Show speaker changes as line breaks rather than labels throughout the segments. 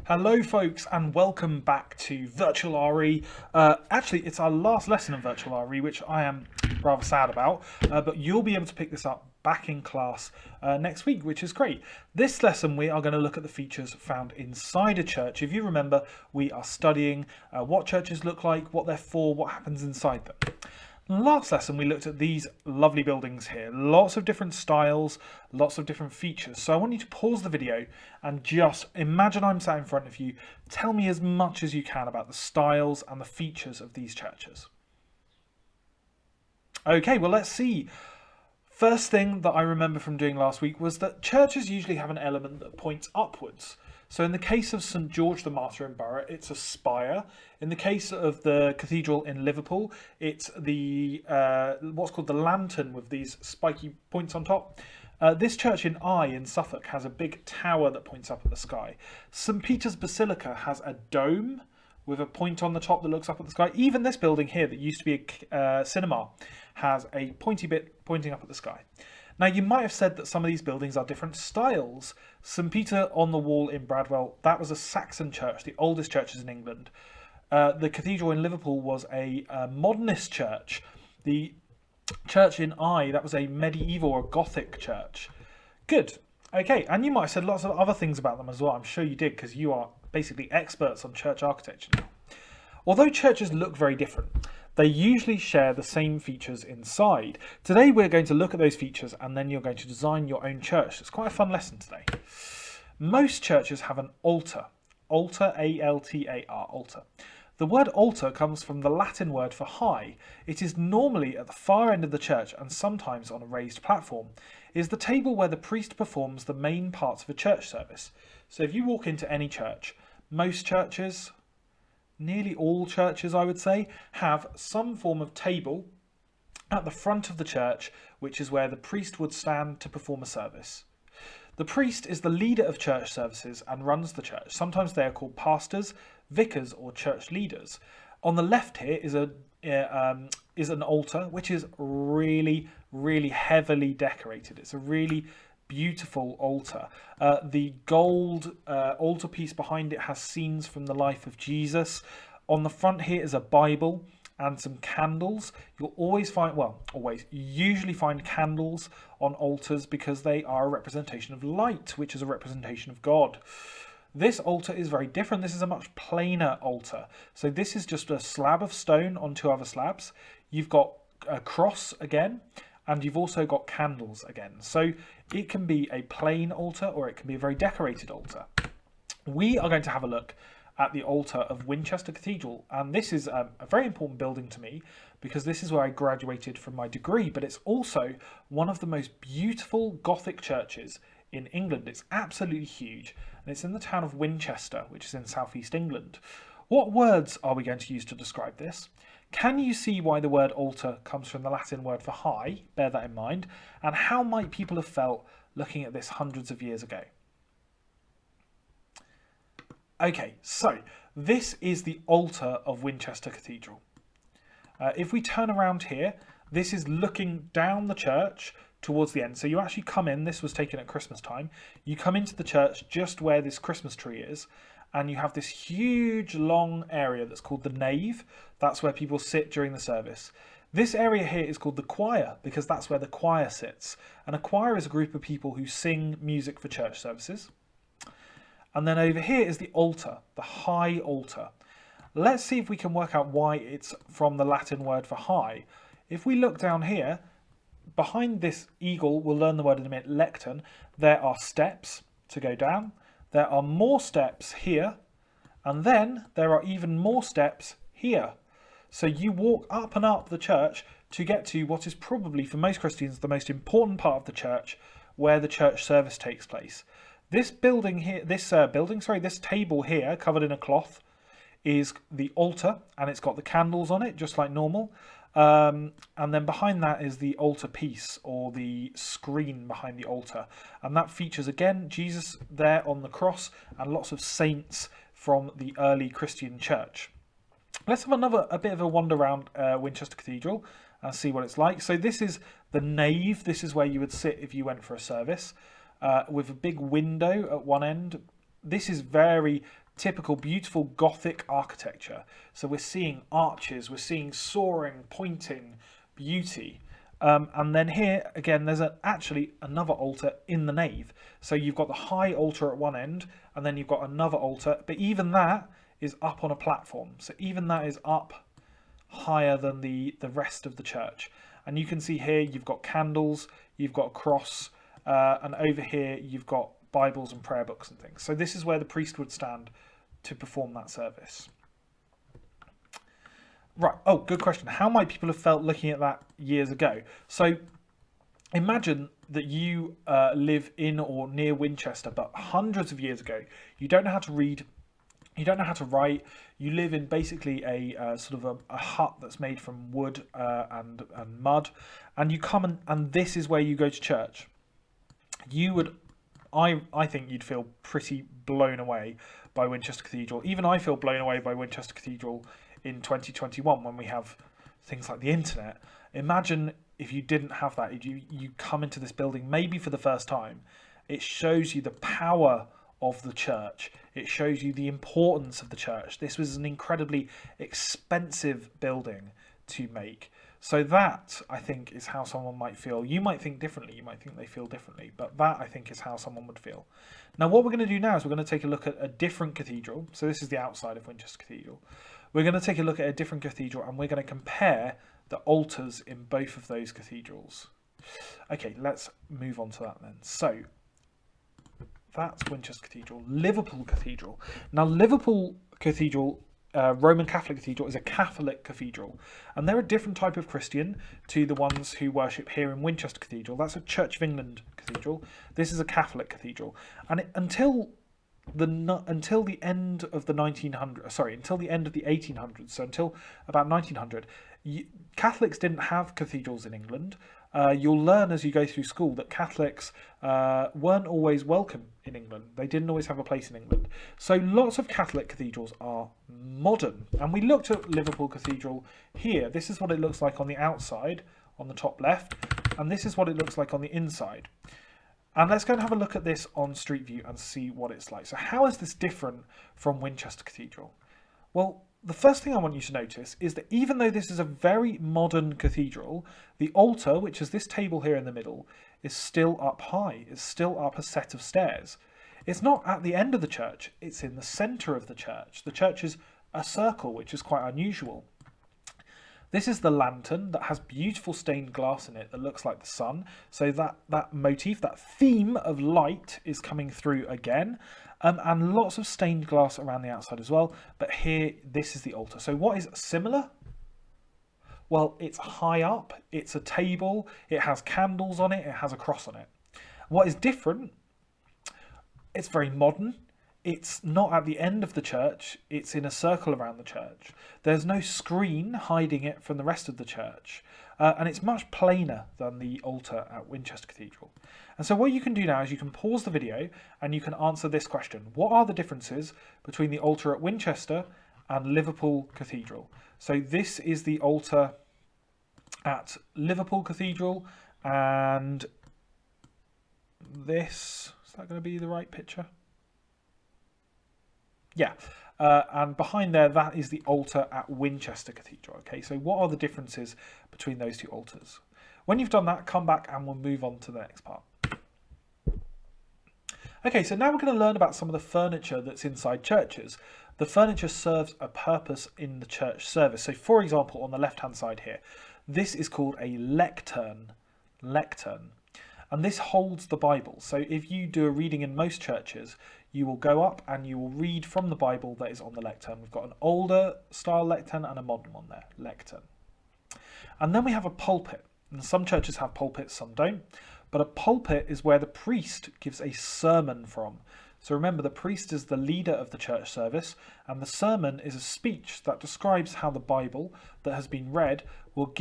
Hello folks and welcome back to Virtual RE. Actually, it's our last lesson in Virtual RE, which I am rather sad about, but you'll be able to pick this up back in class next week, which is great. This lesson we are going to look at the features found inside a church. If you remember, we are studying what churches look like, what they're for, what happens inside them. Last lesson we looked at these lovely buildings here, lots of different styles, lots of different features. So I want you to pause the video and just imagine I'm sat in front of you. Tell me as much as you can about the styles and the features of these churches. Okay, well let's see. First thing that I remember from doing last week was that churches usually have an element that points upwards. So in the case of St George the Martyr in Borough, it's a spire. In the case of the cathedral in Liverpool, it's the what's called the lantern with these spiky points on top. This church in Eye in Suffolk has a big tower that points up at the sky. St Peter's Basilica has a dome with a point on the top that looks up at the sky. Even this building here that used to be a cinema has a pointy bit pointing up at the sky. Now, you might have said that some of these buildings are different styles. St Peter on the Wall in Bradwell, that was a Saxon church, the oldest churches in England. The cathedral in Liverpool was a modernist church. The church in Eye, that was a medieval or Gothic church. Good. Okay, and you might have said lots of other things about them as well. I'm sure you did, because you are basically experts on church architecture now. Although churches look very different, they usually share the same features inside. Today we're going to look at those features and then you're going to design your own church. It's quite a fun lesson today. Most churches have an altar. Altar, A-L-T-A-R, altar. The word altar comes from the Latin word for high. It is normally at the far end of the church and sometimes on a raised platform. It is the table where the priest performs the main parts of a church service. So if you walk into any church, most churches, nearly all churches I would say, have some form of table at the front of the church, which is where the priest would stand to perform a service. The priest is the leader of church services and runs the church. Sometimes they are called pastors, vicars or church leaders. On the left here is an altar which is really heavily decorated. It's a really beautiful altar. The gold altarpiece behind it has scenes from the life of Jesus. On the front here is a Bible and some candles. You'll usually find candles on altars because they are a representation of light, which is a representation of God. This altar is very different. This is a much plainer altar. So this is just a slab of stone on two other slabs. You've got a cross again, and you've also got candles again. So it can be a plain altar or it can be a very decorated altar. We are going to have a look at the altar of Winchester Cathedral. And this is a very important building to me because this is where I graduated from my degree, but it's also one of the most beautiful Gothic churches in England. It's absolutely huge, and it's in the town of Winchester, which is in southeast England. What words are we going to use to describe this? Can you see why the word altar comes from the Latin word for high? Bear that in mind. And how might people have felt looking at this hundreds of years ago? Okay, so this is the altar of Winchester Cathedral. If we turn around here, this is looking down the church towards the end. So you actually come in, this was taken at Christmas time, you come into the church just where this Christmas tree is, and you have this huge long area that's called the nave. That's where people sit during the service. This area here is called the choir because that's where the choir sits. And a choir is a group of people who sing music for church services. And then over here is the altar, the high altar. Let's see if we can work out why it's from the Latin word for high. If we look down here, behind this eagle, we'll learn the word in a minute, lectern, there are steps to go down. There are more steps here, and then there are even more steps here. So you walk up and up the church to get to what is probably, for most Christians, the most important part of the church, where the church service takes place. This building here, this table here, covered in a cloth, is the altar, and it's got the candles on it, just like normal. And then behind that is the altar piece, or the screen behind the altar, and that features again Jesus there on the cross and lots of saints from the early Christian church. Let's have a bit of a wander around Winchester Cathedral and see what it's like. So this is the nave. This is where you would sit if you went for a service, with a big window at one end. This is very typical beautiful Gothic architecture. So we're seeing arches, we're seeing soaring, pointing beauty. And then here, again, there's actually another altar in the nave. So you've got the high altar at one end, and then you've got another altar, but even that is up on a platform. So even that is up higher than the rest of the church. And you can see here, you've got candles, you've got a cross, and over here, you've got Bibles and prayer books and things. So this is where the priest would stand to perform that service. Right. Oh, good question. How might people have felt looking at that years ago? So imagine that you live in or near Winchester, but hundreds of years ago, you don't know how to read, you don't know how to write, you live in basically a sort of a hut that's made from wood and mud, and you come and this is where you go to church. You would, I think you'd feel pretty blown away by Winchester Cathedral. Even I feel blown away by Winchester Cathedral in 2021 when we have things like the internet. Imagine if you didn't have that. You come into this building maybe for the first time. It shows you the power of the church. It shows you the importance of the church. This was an incredibly expensive building to make. So that, I think, is how someone might feel. You might think differently. You might think they feel differently. But that, I think, is how someone would feel. Now, what we're going to do now is we're going to take a look at a different cathedral. So this is the outside of Winchester Cathedral. We're going to take a look at a different cathedral, and we're going to compare the altars in both of those cathedrals. Okay, let's move on to that then. So that's Winchester Cathedral. Liverpool Cathedral. Now, Liverpool Cathedral, Roman Catholic Cathedral, is a Catholic cathedral, and they're a different type of Christian to the ones who worship here in Winchester Cathedral. That's a Church of England cathedral. This is a Catholic cathedral, and until the end of the 1900s, until the end of the 1800s, so until about 1900, Catholics didn't have cathedrals in England. You'll learn as you go through school that Catholics weren't always welcome in England. They didn't always have a place in England. So lots of Catholic cathedrals are modern. And we looked at Liverpool Cathedral here. This is what it looks like on the outside, on the top left. And this is what it looks like on the inside. And let's go and have a look at this on Street View and see what it's like. So how is this different from Winchester Cathedral? Well, the first thing I want you to notice is that even though this is a very modern cathedral, the altar, which is this table here in the middle, is still up high. It's still up a set of stairs. It's not at the end of the church. It's in the centre of the church. The church is a circle, which is quite unusual. This is the lantern that has beautiful stained glass in it that looks like the sun. So that motif, that theme of light is coming through again. And lots of stained glass around the outside as well. But here, this is the altar. So what is similar? Well, it's high up. It's a table. It has candles on it. It has a cross on it. What is different? It's very modern. It's not at the end of the church. It's in a circle around the church. There's no screen hiding it from the rest of the church. And it's much plainer than the altar at Winchester Cathedral. And so what you can do now is you can pause the video and you can answer this question. What are the differences between the altar at Winchester and Liverpool Cathedral? So this is the altar at Liverpool Cathedral, and this, is that going to be the right picture? Yeah. And behind there, that is the altar at Winchester Cathedral. Okay, so what are the differences between those two altars? When you've done that, come back and we'll move on to the next part. Okay, so now we're going to learn about some of the furniture that's inside churches. The furniture serves a purpose in the church service. So for example, on the left-hand side here, this is called a lectern. Lectern. And this holds the Bible. So if you do a reading in most churches, you will go up and you will read from the Bible that is on the lectern. We've got an older style lectern and a modern one there, lectern. And then we have a pulpit. And some churches have pulpits, some don't. But a pulpit is where the priest gives a sermon from. So remember, the priest is the leader of the church service, and the sermon is a speech that describes how the Bible that has been read will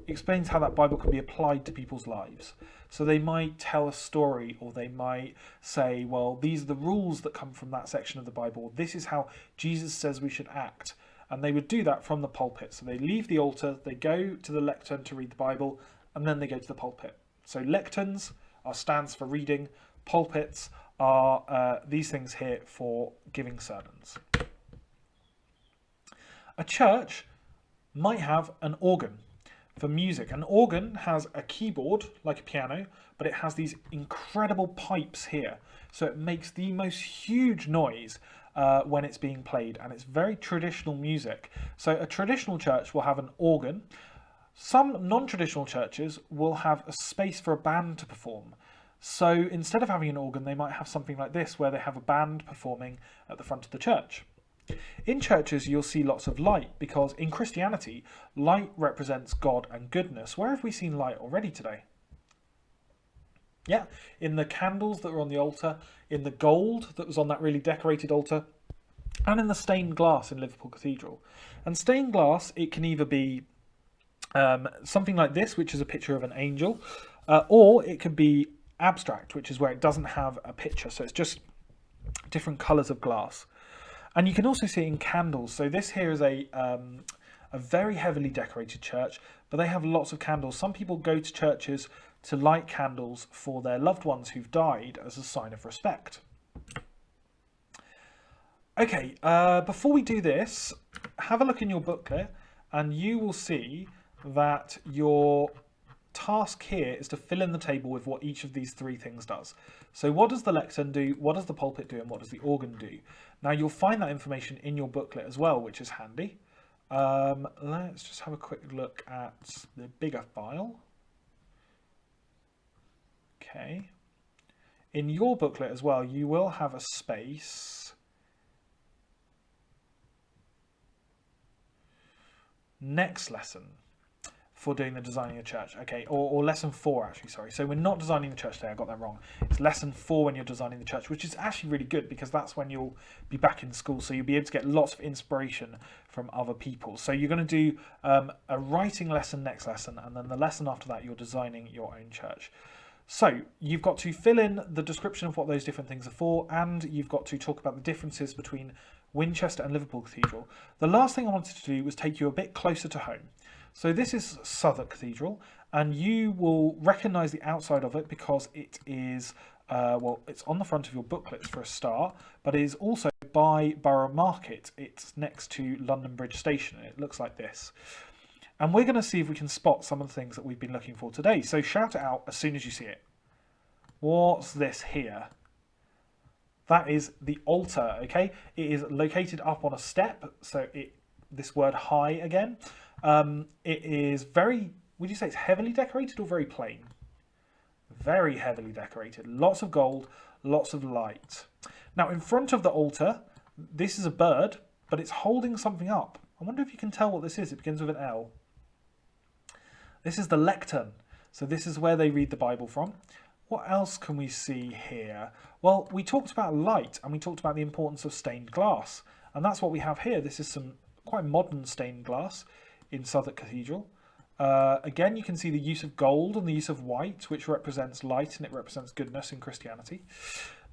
explains how that Bible can be applied to people's lives. So they might tell a story, or they might say, well, these are the rules that come from that section of the Bible. This is how Jesus says we should act. And they would do that from the pulpit. So they leave the altar, they go to the lectern to read the Bible, and then they go to the pulpit. So lecterns stands for reading, pulpits are these things here for giving sermons. A church might have an organ for music. An organ has a keyboard like a piano, but it has these incredible pipes here, so it makes the most huge noise when it's being played, and it's very traditional music. So a traditional church will have an organ. Some non-traditional churches will have a space for a band to perform. So instead of having an organ, they might have something like this, where they have a band performing at the front of the church. In churches, you'll see lots of light, because in Christianity, light represents God and goodness. Where have we seen light already today? Yeah, in the candles that were on the altar, in the gold that was on that really decorated altar, and in the stained glass in Liverpool Cathedral. And stained glass, it can either be something like this, which is a picture of an angel, or it could be abstract, which is where it doesn't have a picture, so it's just different colours of glass. And you can also see it in candles. So this here is a very heavily decorated church, but they have lots of candles. Some people go to churches to light candles for their loved ones who've died as a sign of respect. Okay, before we do this, have a look in your booklet, and you will see that your task here is to fill in the table with what each of these three things does. So what does the lectern do, what does the pulpit do, and what does the organ do? Now you'll find that information in your booklet as well, which is handy. Let's just have a quick look at the bigger file. Okay. In your booklet as well, you will have a space next lesson for doing the designing a church. Okay, or lesson 4 actually, sorry. So we're not designing the church today, I got that wrong. It's lesson 4 when you're designing the church, which is actually really good, because that's when you'll be back in school, so you'll be able to get lots of inspiration from other people. So you're going to do a writing lesson next lesson, and then the lesson after that you're designing your own church. So you've got to fill in the description of what those different things are for, and you've got to talk about the differences between Winchester and Liverpool Cathedral. The last thing I wanted to do was take you a bit closer to home. So this is Southwark Cathedral, and you will recognise the outside of it because it is, well, it's on the front of your booklets for a start, but it is also by Borough Market. It's next to London Bridge Station, and it looks like this. And we're going to see if we can spot some of the things that we've been looking for today. So shout it out as soon as you see it. What's this here? That is the altar, okay? It is located up on a step, so this word high again. It is very, would you say it's heavily decorated or very plain? Very heavily decorated. Lots of gold, lots of light. Now in front of the altar, this is a bird, but it's holding something up. I wonder if you can tell what this is. It begins with an L. This is the lectern. So this is where they read the Bible from. What else can we see here? Well, we talked about light, and we talked about the importance of stained glass. And that's what we have here. This is some quite modern stained glass in Southwark Cathedral. Again, you can see the use of gold and the use of white, which represents light and it represents goodness in Christianity.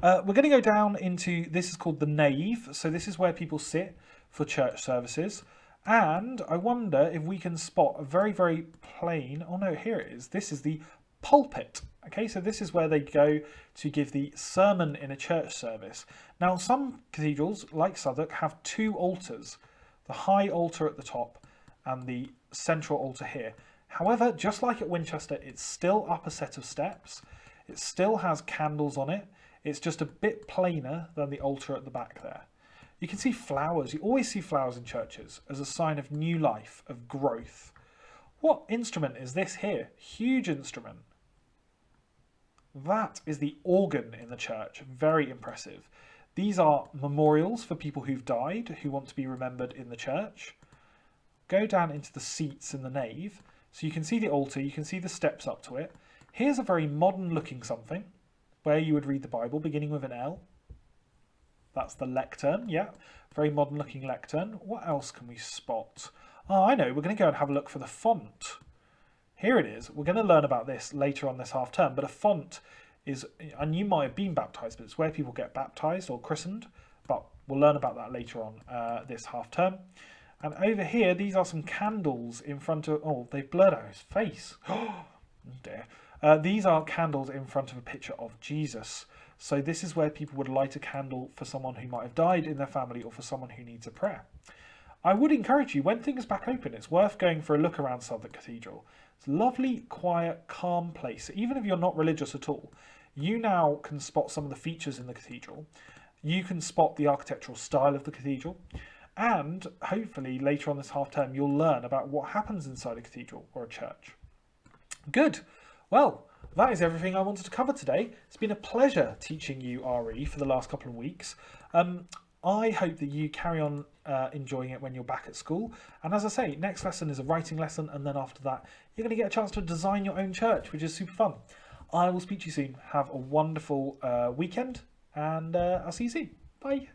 We're going to go down into, this is called the nave. So this is where people sit for church services. And I wonder if we can spot a very, very plain, oh no, here it is. This is the pulpit. Okay, so this is where they go to give the sermon in a church service. Now, some cathedrals, like Southwark, have two altars. The high altar at the top and the central altar here. However, just like at Winchester, it's still up a set of steps. It still has candles on it. It's just a bit plainer than the altar at the back there. You can see flowers. You always see flowers in churches as a sign of new life, of growth. What instrument is this here? Huge instrument. That is the organ in the church. Very impressive. These are memorials for people who've died, who want to be remembered in the church. Go down into the seats in the nave. So you can see the altar, you can see the steps up to it. Here's a very modern looking something, where you would read the Bible, beginning with an L. That's the lectern, yeah. Very modern looking lectern. What else can we spot? Oh, I know, we're going to go and have a look for the font. Here it is. We're going to learn about this later on this half term, but a font is, and you might have been baptised, but it's where people get baptised or christened, but we'll learn about that later on this half term. And over here, these are some candles in front of, oh, they've blurred out his face. Oh dear. These are candles in front of a picture of Jesus. So this is where people would light a candle for someone who might have died in their family or for someone who needs a prayer. I would encourage you, when things are back open, it's worth going for a look around Southwark Cathedral. It's a lovely, quiet, calm place. Even if you're not religious at all, you now can spot some of the features in the cathedral. You can spot the architectural style of the cathedral. And hopefully later on this half term, you'll learn about what happens inside a cathedral or a church. Good. Well, that is everything I wanted to cover today. It's been a pleasure teaching you RE for the last couple of weeks. I hope that you carry on enjoying it when you're back at school. And as I say, next lesson is a writing lesson. And then after that, you're going to get a chance to design your own church, which is super fun. I will speak to you soon. Have a wonderful weekend. And I'll see you soon. Bye.